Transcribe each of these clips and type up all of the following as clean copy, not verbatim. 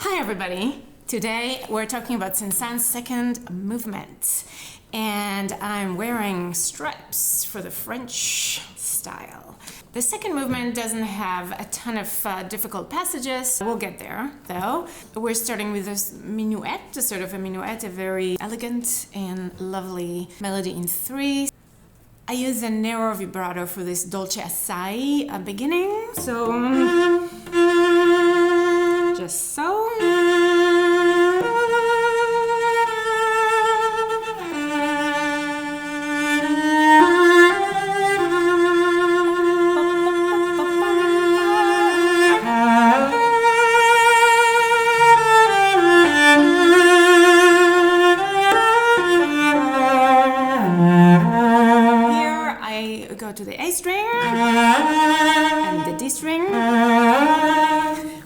Hi everybody! Today we're talking about Saint-Saëns' second movement, and I'm wearing stripes for the French style. The second movement doesn't have a ton of difficult passages. We'll get there though. We're starting with this minuet, sort of a minuet, a very elegant and lovely melody in 3. I use a narrow vibrato for this dolce assai beginning, so just so. To the A string and the D string.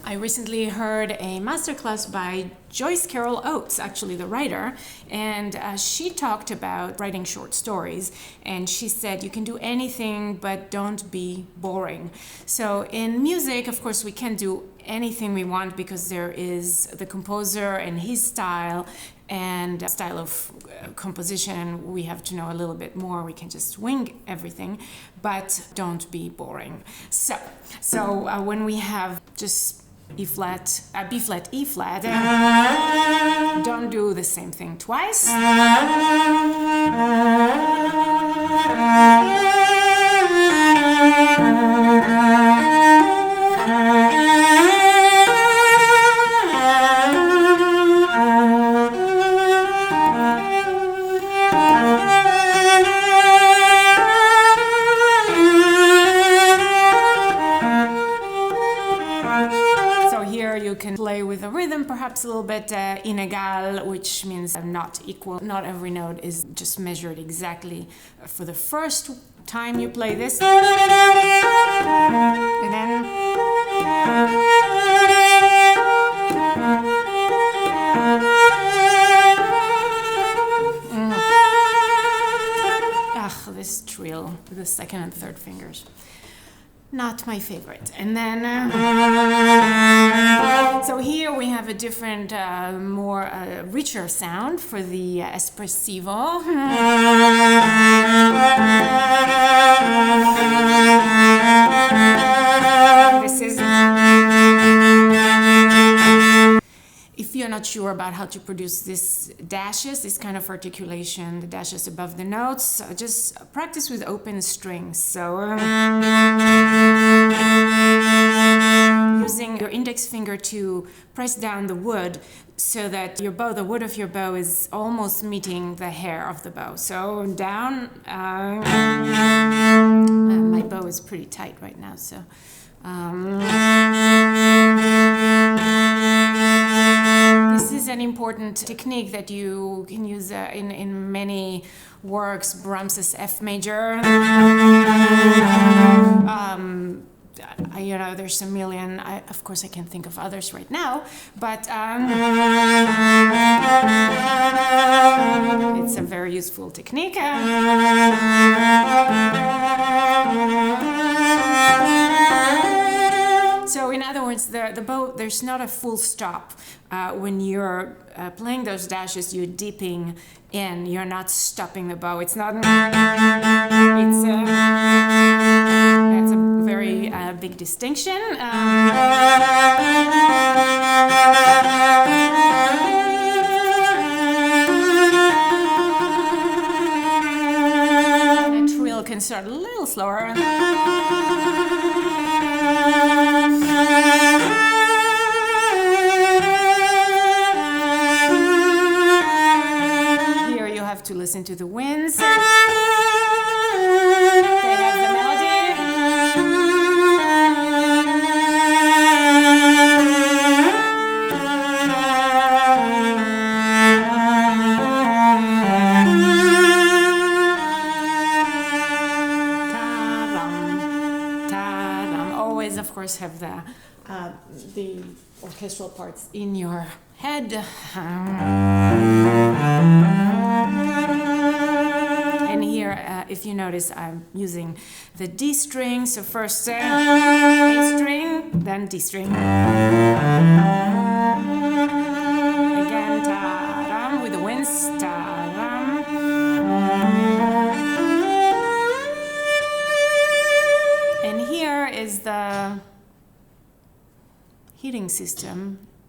I recently heard a masterclass by Joyce Carol Oates, actually the writer, and she talked about writing short stories, and she said you can do anything but don't be boring. So in music, of course, we can't do anything we want because there is the composer and his style and style of composition. We have to know a little bit more. We can just wing everything, but don't be boring. So when we have just E flat, B flat, E flat, don't do the same thing twice. You can play with the rhythm perhaps a little bit inégal, which means not equal. Not every note is just measured exactly for the first time you play this. And then this trill with the second and third fingers. Not my favorite. And then, so here we have a different, more richer sound for the espressivo. This is, if you're not sure about how to produce this dashes, this kind of articulation, the dashes above the notes, just practice with open strings. So using your index finger to press down the wood so that your bow, the wood of your bow, is almost meeting the hair of the bow. So down. My bow is pretty tight right now, so. This is an important technique that you can use in many works. Brahms's F major. There's a million. Of course, I can't think of others right now, but it's a very useful technique. So in other words, the bow, there's not a full stop. When you're playing those dashes, you're dipping in. You're not stopping the bow. It's not. It's a very big distinction. The trill can start a little slower. To listen to the winds. They have the melody. Ta-dum. Always, of course, have the orchestral parts in your head. And here, if you notice, I'm using the D string. So first A string, then D string.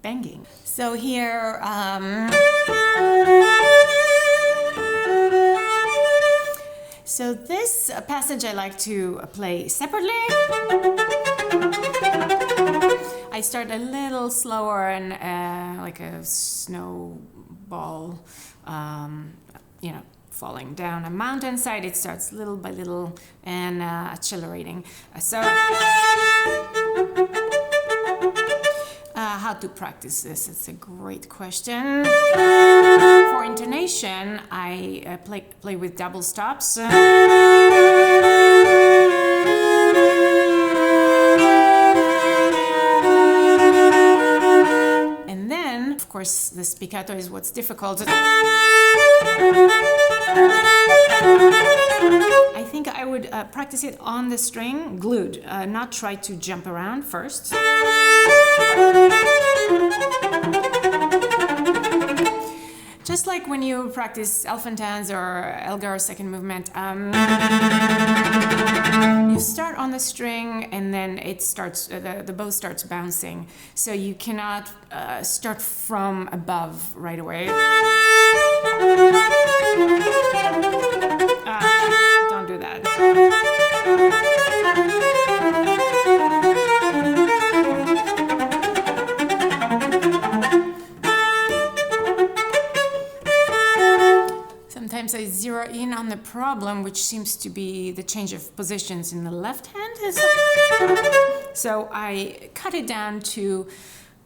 banging. So here, so this passage I like to play separately. I start a little slower and like a snowball, falling down a mountainside. It starts little by little and accelerating. How to practice this? It's a great question. For intonation, I play with double stops. And then, of course, the spiccato is what's difficult. I think I would practice it on the string, glued, not try to jump around first. Just like when you practice Elfantans or Elgar second movement, you start on the string and then it starts, the bow starts bouncing. So you cannot start from above right away. Don't do that. Sometimes I zero in on the problem, which seems to be the change of positions in the left hand. So I cut it down to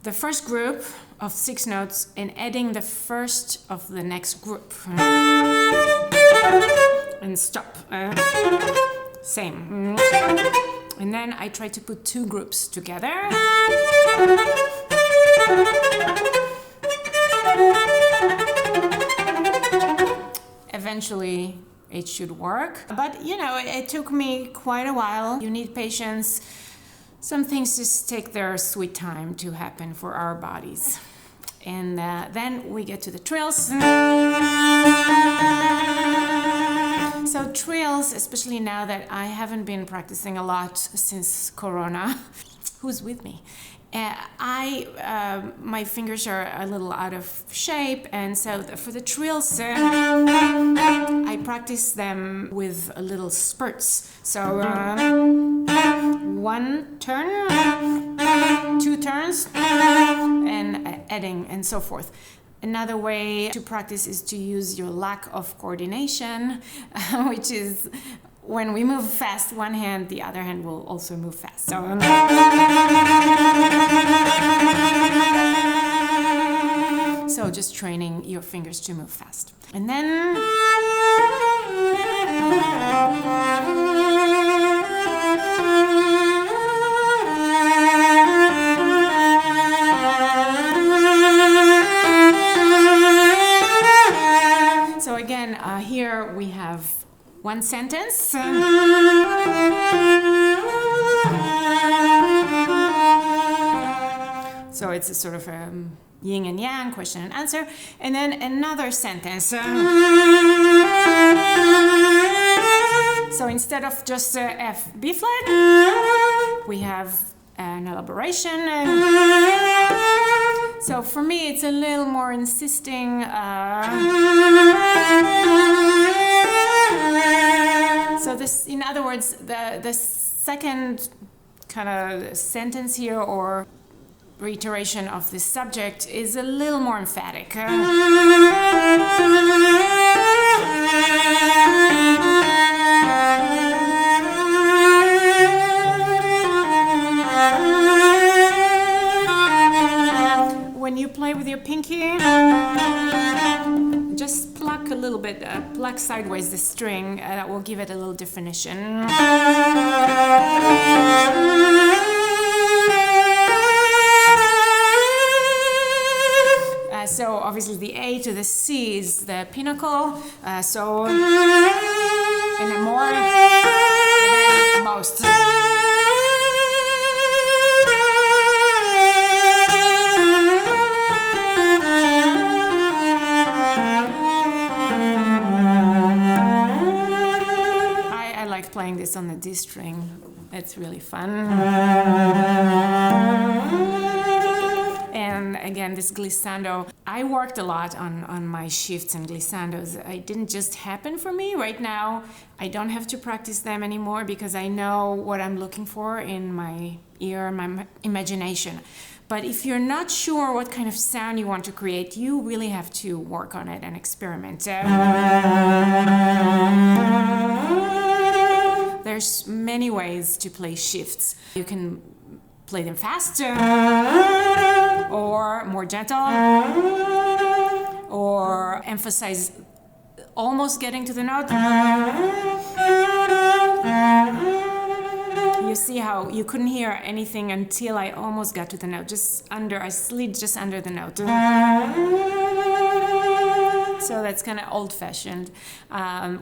the first group of 6 notes and adding the first of the next group. And stop. Same. And then I try to put 2 groups together. Eventually it should work, but it took me quite a while. You need patience. Some things just take their sweet time to happen for our bodies. And then we get to the trills. So trills, especially now that I haven't been practicing a lot since Corona. Who's with me? My fingers are a little out of shape, and so for the trills, I practice them with little spurts. So 1 turn, 2 turns, and adding, and so forth. Another way to practice is to use your lack of coordination, which is when we move fast, one hand, the other hand will also move fast. So just training your fingers to move fast. And then so again, here we have 1 sentence. So it's a sort of yin and yang, question and answer, and then another sentence. So instead of just F, B flat, we have an elaboration. So for me, it's a little more insisting. So this, in other words, the second kind of sentence here or reiteration of this subject is a little more emphatic. When you play with your pinky, just pluck a little bit, pluck sideways the string, that will give it a little definition. So obviously the A to the C is the Pinnacle, so and then more, and then most. I like playing this on the D string. It's really fun. And again, this glissando, I worked a lot on my shifts and glissandos. It didn't just happen for me. Right now, I don't have to practice them anymore because I know what I'm looking for in my ear, my imagination. But if you're not sure what kind of sound you want to create, you really have to work on it and experiment. There's many ways to play shifts. You can play them faster, or more gentle, or emphasize almost getting to the note. You see how you couldn't hear anything until I almost got to the note, I slid just under the note. So that's kind of old-fashioned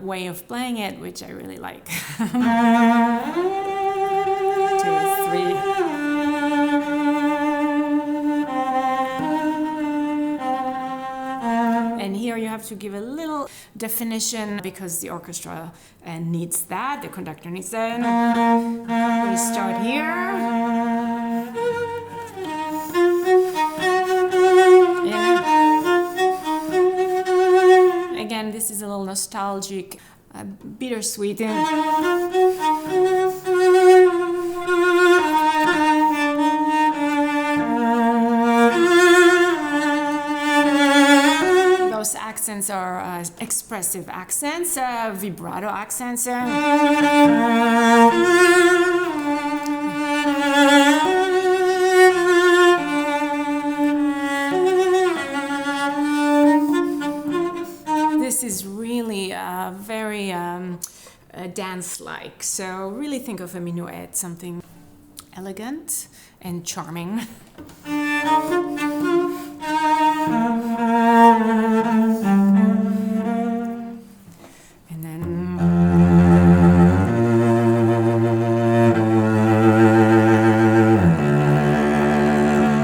way of playing it, which I really like. 2, 3. And here you have to give a little definition because the orchestra needs that, the conductor needs that. We start here. And again, this is a little nostalgic, bittersweet. Those accents are expressive accents, vibrato accents. This is really very dance-like, so really think of a minuet, something elegant and charming. And then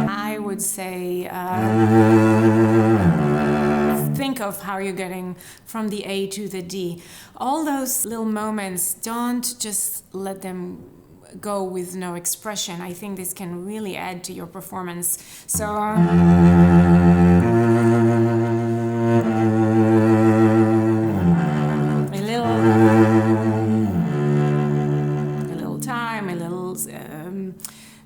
I would say think of how you're getting from the A to the D. All those little moments, don't just let them go with no expression. I think this can really add to your performance. So a little time, a little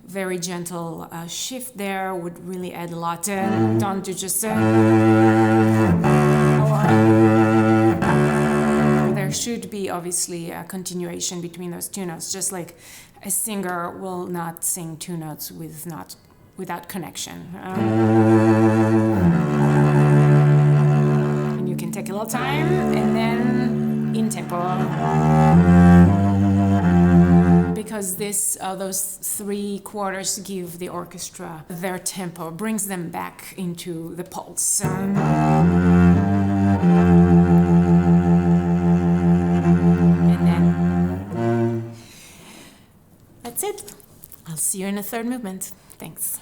very gentle shift there would really add a lot. Don't do just there should be obviously a continuation between those two notes, just like a singer will not sing two notes without connection. And you can take a little time and then in tempo. Because those 3 quarters give the orchestra their tempo, brings them back into the pulse. That's it. I'll see you in the third movement. Thanks.